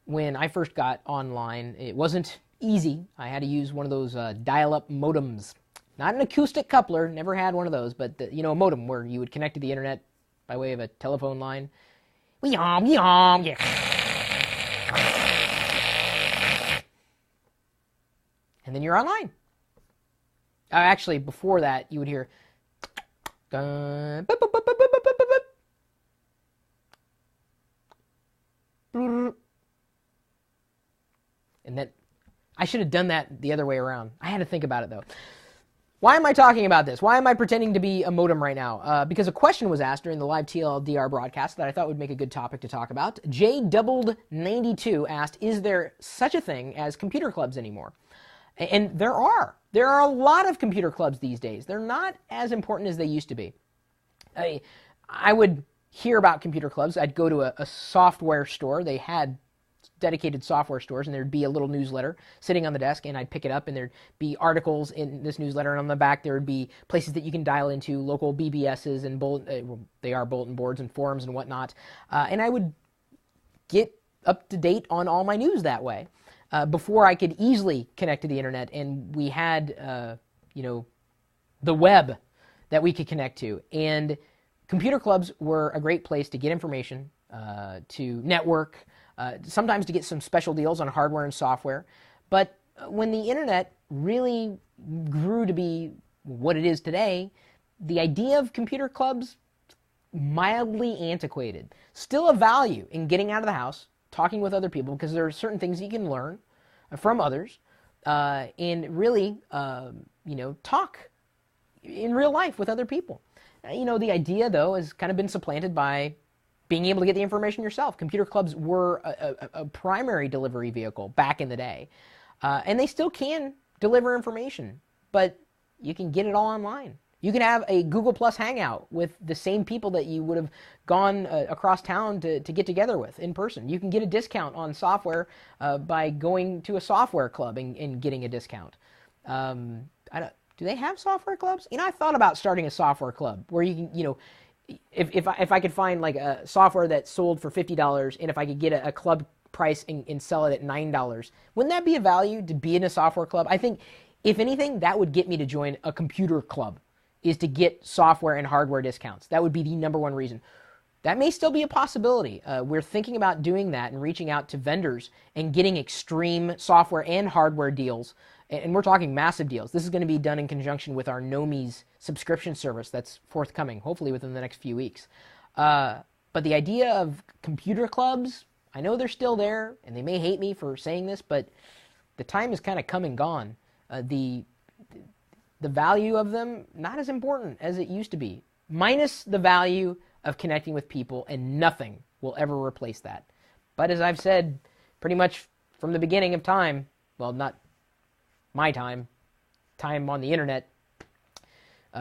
when I first got online, it wasn't easy. I had to use one of those dial-up modems. Not an acoustic coupler, never had one of those, but a modem where you would connect to the internet by way of a telephone line. Weom, weom, yeah. And then you're online. Actually, before that, you would hear. And then I should have done that the other way around. I had to think about it though. Why am I talking about this? Why am I pretending to be a modem right now? Because a question was asked during the live TLDR broadcast that I thought would make a good topic to talk about. J92 asked, is there such a thing as computer clubs anymore? And there are. There are a lot of computer clubs these days. They're not as important as they used to be. I would hear about computer clubs. I'd go to a software store. They had dedicated software stores, and there'd be a little newsletter sitting on the desk, and I'd pick it up, and there'd be articles in this newsletter, and on the back there would be places that you can dial into, local BBSs, and they are bulletin boards and forums and whatnot. And I would get up to date on all my news that way. Before I could easily connect to the internet, and we had, the web that we could connect to. And computer clubs were a great place to get information, to network, sometimes to get some special deals on hardware and software. But when the internet really grew to be what it is today, the idea of computer clubs, mildly antiquated. Still a value in getting out of the house, talking with other people, because there are certain things you can learn from others, and really, talk in real life with other people. The idea, though, has kind of been supplanted by being able to get the information yourself. Computer clubs were a primary delivery vehicle back in the day, and they still can deliver information, but you can get it all online. You can have a Google Plus hangout with the same people that you would have gone across town to get together with in person. You can get a discount on software by going to a software club and getting a discount. Do they have software clubs? I thought about starting a software club where you can, if I could find like a software that sold for $50, and if I could get a club price and sell it at $9, wouldn't that be a value to be in a software club? I think, if anything, that would get me to join a computer club, is to get software and hardware discounts. That would be the number one reason. That may still be a possibility. We're thinking about doing that and reaching out to vendors and getting extreme software and hardware deals. And we're talking massive deals. This is going to be done in conjunction with our Nomies subscription service that's forthcoming, hopefully within the next few weeks. But the idea of computer clubs, I know they're still there, and they may hate me for saying this, but the time has kind of come and gone. The value of them, not as important as it used to be. Minus the value of connecting with people, and nothing will ever replace that. But as I've said pretty much from the beginning of time, well, not my time on the internet,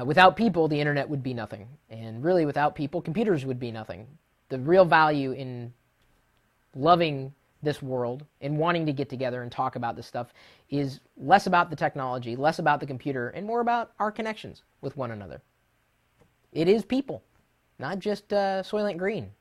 without people, the internet would be nothing. And really, without people, computers would be nothing. The real value in loving this world and wanting to get together and talk about this stuff is less about the technology, less about the computer, and more about our connections with one another. It is people, not just Soylent Green.